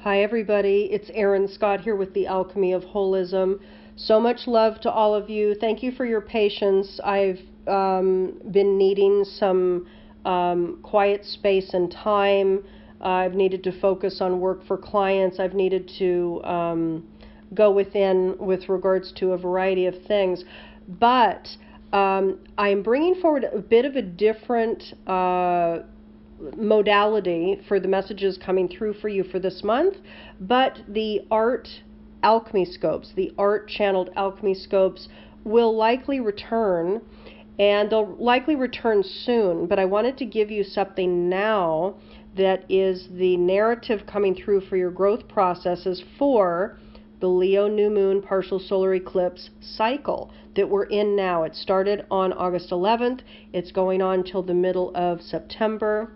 Hi everybody, it's Erin Scott here with the Alchemy of Holism. So much love to all of you. Thank you for your patience. I've been needing some quiet space and time. I've needed to focus on work for clients. I've needed to go within with regards to a variety of things. But I'm bringing forward a bit of a different modality for the messages coming through for you for this month, but the art alchemy scopes, the art channeled alchemy scopes will likely return, and they'll likely return soon, but I wanted to give you something now that is the narrative coming through for your growth processes for the Leo new moon partial solar eclipse cycle that we're in now. It started on August 11th. It's going on till the middle of September.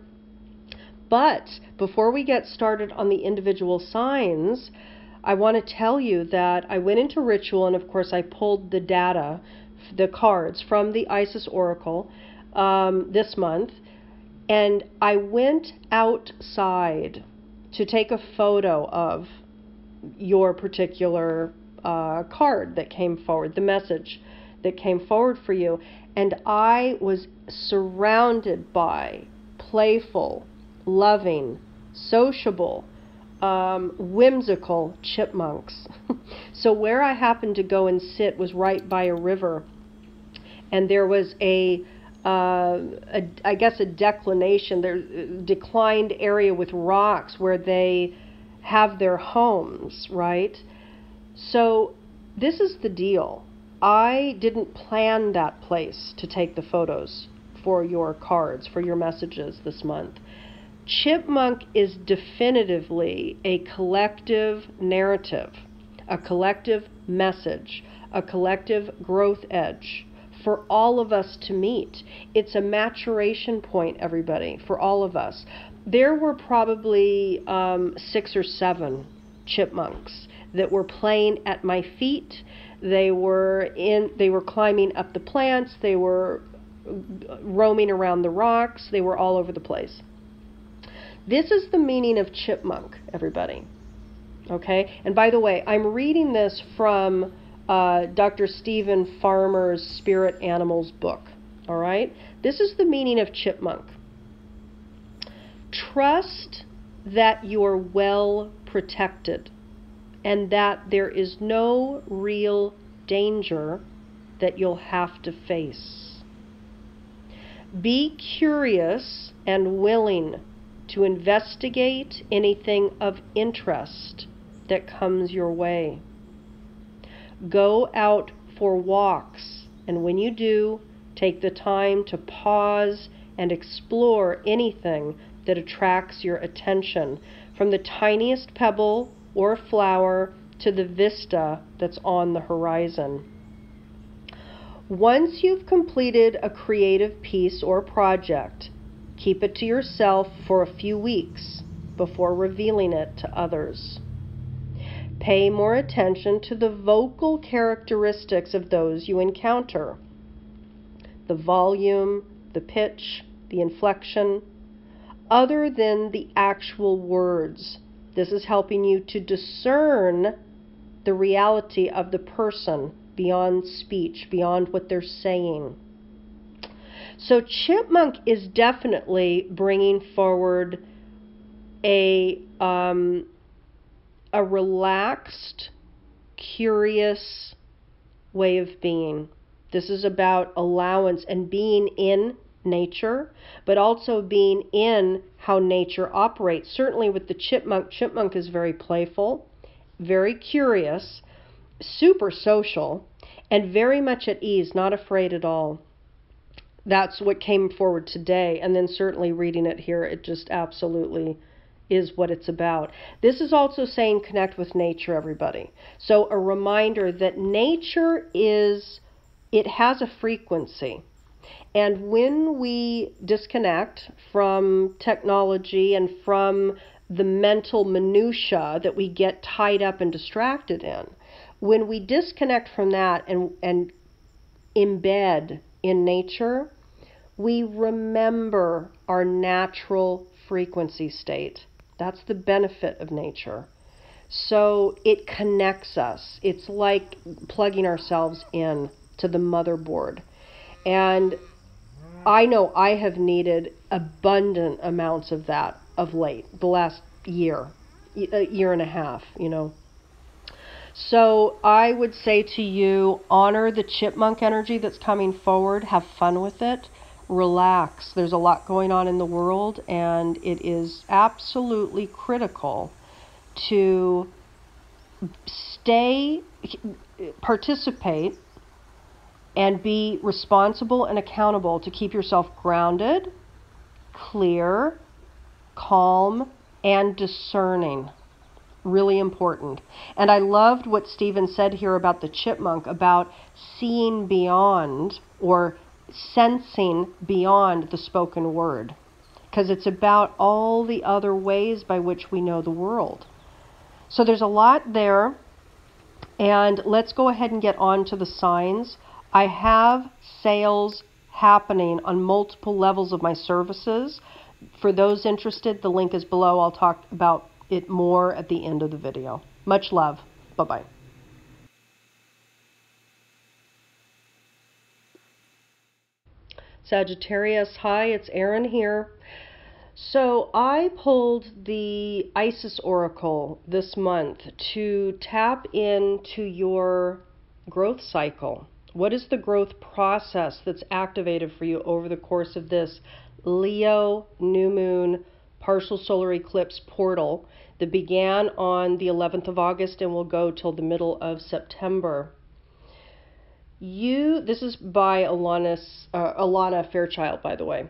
But before we get started on the individual signs, I want to tell you that I went into ritual, and of course I pulled the data, the cards from the Isis Oracle this month, and I went outside to take a photo of your particular card that came forward, the message that came forward for you, and I was surrounded by playful, loving, sociable, whimsical chipmunks. So where I happened to go and sit was right by a river, and there was I guess a declination, declined area with rocks where they have their homes, right? So this is the deal. I didn't plan that place to take the photos for your cards, for your messages this month. Chipmunk is definitively a collective narrative, a collective message, a collective growth edge for all of us to meet. It's a maturation point, everybody, for all of us. There were probably 6 or 7 chipmunks that were playing at my feet. They were climbing up the plants. They were roaming around the rocks. They were all over the place. This is the meaning of chipmunk, everybody. Okay? And by the way, I'm reading this from Dr. Stephen Farmer's Spirit Animals book. All right? This is the meaning of chipmunk. Trust that you're well protected and that there is no real danger that you'll have to face. Be curious and willing to investigate anything of interest that comes your way. Go out for walks, and when you do, take the time to pause and explore anything that attracts your attention, from the tiniest pebble or flower to the vista that's on the horizon. Once you've completed a creative piece or project, keep it to yourself for a few weeks before revealing it to others. Pay more attention to the vocal characteristics of those you encounter. The volume, the pitch, the inflection, other than the actual words. This is helping you to discern the reality of the person beyond speech, beyond what they're saying. So chipmunk is definitely bringing forward a relaxed, curious way of being. This is about allowance and being in nature, but also being in how nature operates. Certainly with the chipmunk, chipmunk is very playful, very curious, super social, and very much at ease, not afraid at all. That's what came forward today, and then certainly reading it here, it just absolutely is what it's about. This is also saying connect with nature, everybody. So a reminder that nature it has a frequency. And when we disconnect from technology and from the mental minutia that we get tied up and distracted in, when we disconnect from that and embed in nature, we remember our natural frequency state. That's the benefit of nature. So it connects us. It's like plugging ourselves in to the motherboard. And I know I have needed abundant amounts of that of late, the last year, a year and a half, So I would say to you, honor the chipmunk energy that's coming forward. Have fun with it. Relax. There's a lot going on in the world, and it is absolutely critical to participate, and be responsible and accountable to keep yourself grounded, clear, calm, and discerning. Really important. And I loved what Stephen said here about the chipmunk, about seeing beyond or sensing beyond the spoken word, because it's about all the other ways by which we know the world. So there's a lot there, and let's go ahead and get on to the signs. I have sales happening on multiple levels of my services. For those interested, the link is below. I'll talk about it more at the end of the video. Much love. Bye-bye. Sagittarius, hi, it's Erin here. So I pulled the Isis Oracle this month to tap into your growth cycle. What is the growth process that's activated for you over the course of this Leo new moon partial solar eclipse portal that began on the 11th of August and will go till the middle of September? This is by Alana Fairchild, by the way.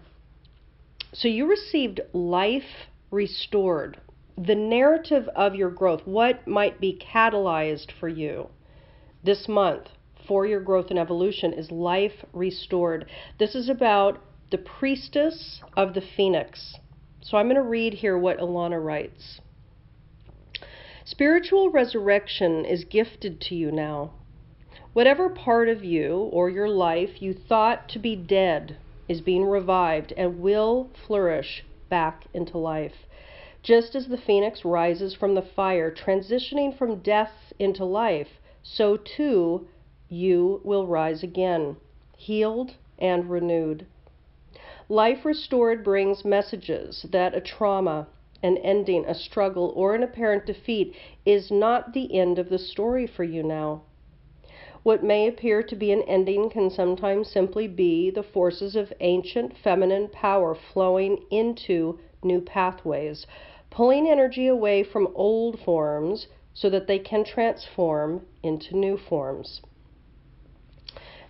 So you received life restored. The narrative of your growth, what might be catalyzed for you this month for your growth and evolution, is life restored. This is about the priestess of the phoenix. So I'm going to read here what Alana writes. Spiritual resurrection is gifted to you now. Whatever part of you or your life you thought to be dead is being revived and will flourish back into life. Just as the phoenix rises from the fire, transitioning from death into life, so too you will rise again, healed and renewed. Life restored brings messages that a trauma, an ending, a struggle, or an apparent defeat is not the end of the story for you now. What may appear to be an ending can sometimes simply be the forces of ancient feminine power flowing into new pathways, pulling energy away from old forms so that they can transform into new forms.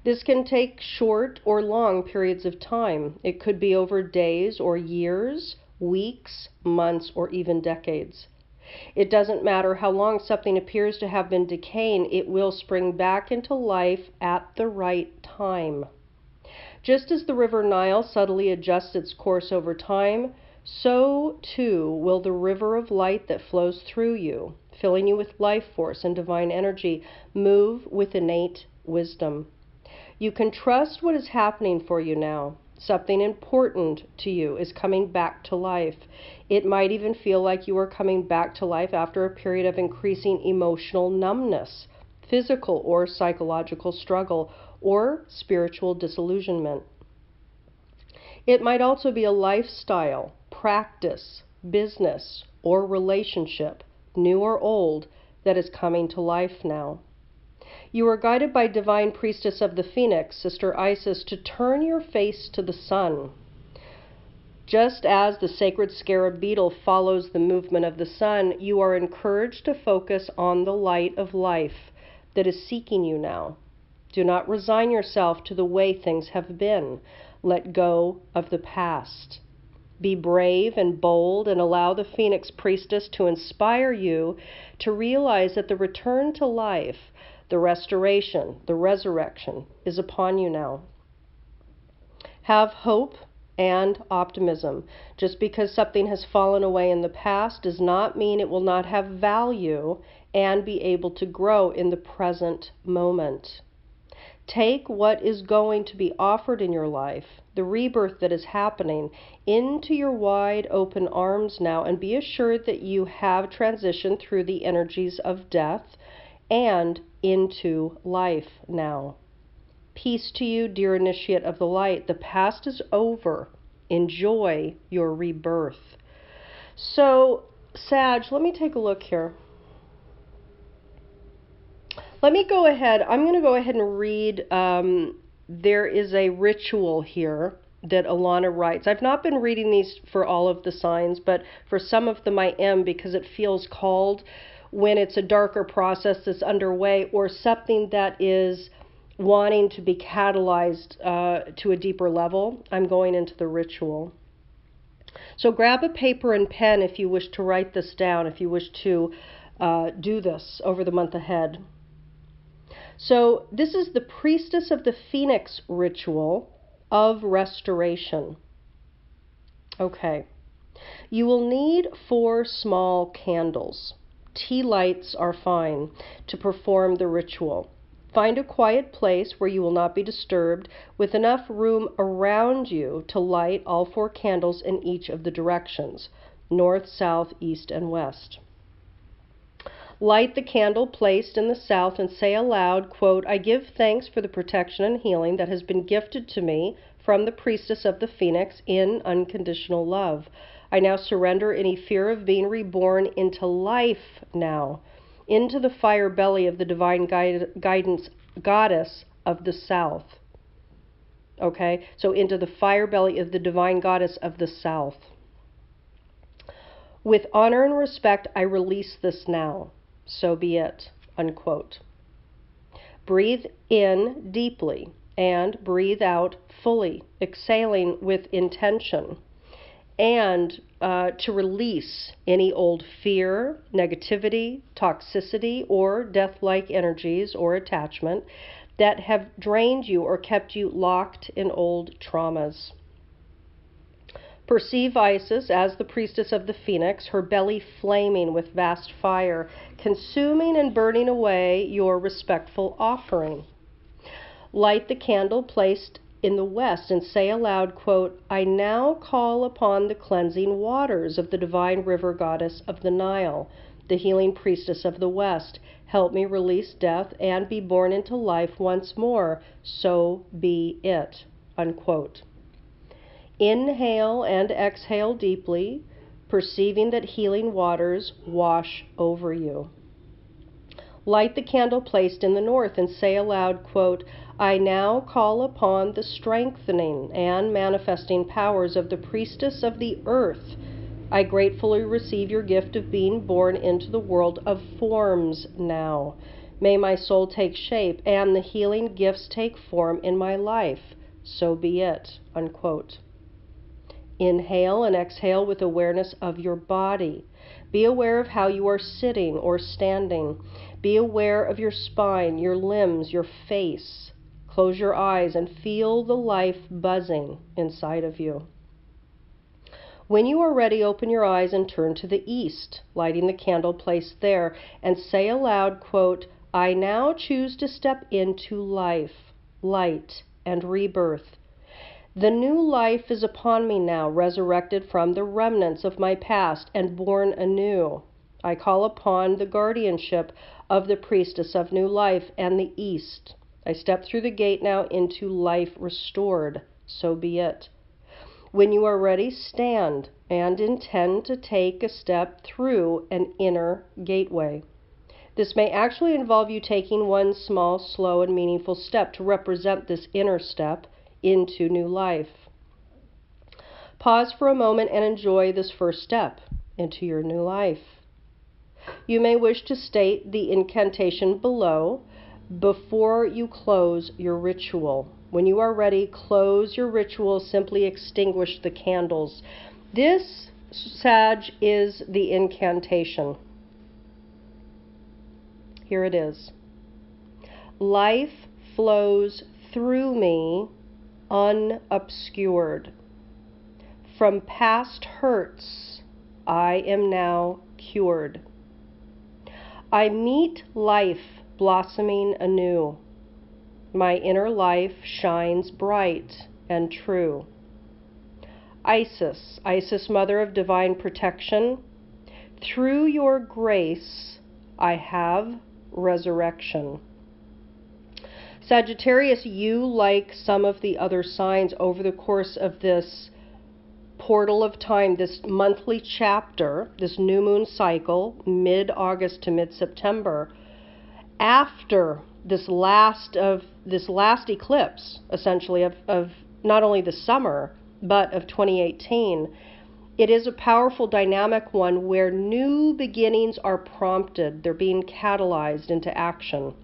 This can take short or long periods of time. It could be over days or years, weeks, months, or even decades. It doesn't matter how long something appears to have been decaying, it will spring back into life at the right time. Just as the river Nile subtly adjusts its course over time, so too will the river of light that flows through you, filling you with life force and divine energy, move with innate wisdom. You can trust what is happening for you now. Something important to you is coming back to life. It might even feel like you are coming back to life after a period of increasing emotional numbness, physical or psychological struggle, or spiritual disillusionment. It might also be a lifestyle, practice, business, or relationship, new or old, that is coming to life now. You are guided by divine priestess of the phoenix, Sister Isis, to turn your face to the sun. Just as the sacred scarab beetle follows the movement of the sun, you are encouraged to focus on the light of life that is seeking you now. Do not resign yourself to the way things have been. Let go of the past. Be brave and bold and allow the Phoenix Priestess to inspire you to realize that the return to life, the restoration, the resurrection is upon you now. Have hope and optimism. Just because something has fallen away in the past does not mean it will not have value and be able to grow in the present moment. Take what is going to be offered in your life. the rebirth that is happening, into your wide open arms now, and be assured that you have transitioned through the energies of death and into life now. Peace to you, dear initiate of the light. The past is over. Enjoy your rebirth. So, Sag, let me take a look here. Let me go ahead. I'm going to go ahead and read. There is a ritual here that Alana writes. I've not been reading these for all of the signs, but for some of them I am, because it feels called when it's a darker process that's underway or something that is wanting to be catalyzed to a deeper level. I'm going into the ritual. So grab a paper and pen if you wish to write this down, if you wish to do this over the month ahead. So this is the Priestess of the Phoenix ritual of restoration. Okay. You will need 4 small candles. Tea lights are fine to perform the ritual. Find a quiet place where you will not be disturbed, with enough room around you to light all 4 candles in each of the directions, north, south, east, and west. Light the candle placed in the south and say aloud, quote, I give thanks for the protection and healing that has been gifted to me from the Priestess of the Phoenix in unconditional love. I now surrender any fear of being reborn into life now, into the fire belly of the divine guidance goddess of the south. Okay, so into the fire belly of the divine goddess of the south. With honor and respect, I release this now. So be it, unquote. Breathe in deeply and breathe out fully, exhaling with intention, and to release any old fear, negativity, toxicity, or death-like energies or attachment that have drained you or kept you locked in old traumas. Perceive Isis as the priestess of the phoenix, her belly flaming with vast fire, consuming and burning away your respectful offering. Light the candle placed in the west and say aloud, quote, I now call upon the cleansing waters of the divine river goddess of the Nile, the healing priestess of the west. Help me release death and be born into life once more. So be it, unquote. Inhale and exhale deeply, perceiving that healing waters wash over you. Light the candle placed in the north and say aloud, quote, I now call upon the strengthening and manifesting powers of the priestess of the earth. I gratefully receive your gift of being born into the world of forms now. May my soul take shape and the healing gifts take form in my life. So be it, unquote. Inhale and exhale with awareness of your body. Be aware of how you are sitting or standing. Be aware of your spine, your limbs, your face. Close your eyes and feel the life buzzing inside of you. When you are ready, open your eyes and turn to the east, lighting the candle placed there, and say aloud, quote, I now choose to step into life, light, and rebirth. The new life is upon me now, resurrected from the remnants of my past and born anew. I call upon the guardianship of the priestess of new life and the east. I step through the gate now into life restored. So be it. When you are ready, stand and intend to take a step through an inner gateway. This may actually involve you taking one small, slow, and meaningful step to represent this inner step into new life. Pause for a moment and enjoy this first step into your new life. You may wish to state the incantation below before you close your ritual. When you are ready, close your ritual, simply extinguish the candles. This, Sag, is the incantation. Here it is. Life flows through me unobscured. From past hurts, I am now cured. I meet life blossoming anew. My inner life shines bright and true. Isis, Isis, Mother of Divine Protection. Through your grace, I have resurrection. Sagittarius, you, like some of the other signs, over the course of this portal of time, this monthly chapter, this new moon cycle, mid-August to mid-September, after this last eclipse, essentially, of not only the summer, but of 2018, it is a powerful dynamic one where new beginnings are prompted. They're being catalyzed into action.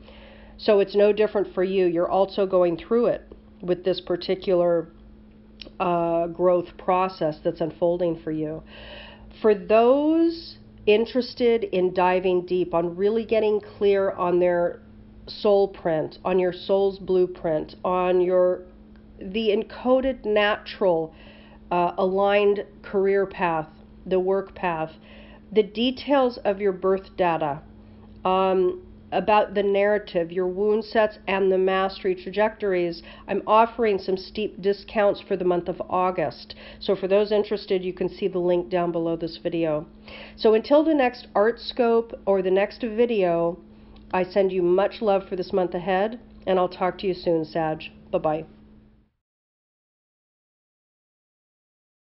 So it's no different for you. You're also going through it with this particular growth process that's unfolding for you. For those interested in diving deep, on really getting clear on their soul print, on your soul's blueprint, on the encoded natural aligned career path, the work path, the details of your birth data, about the narrative, your wound sets, and the mastery trajectories, I'm offering some steep discounts for the month of August. So for those interested, you can see the link down below this video. So until the next art scope or the next video, I send you much love for this month ahead, and I'll talk to you soon, Sag. Bye-bye.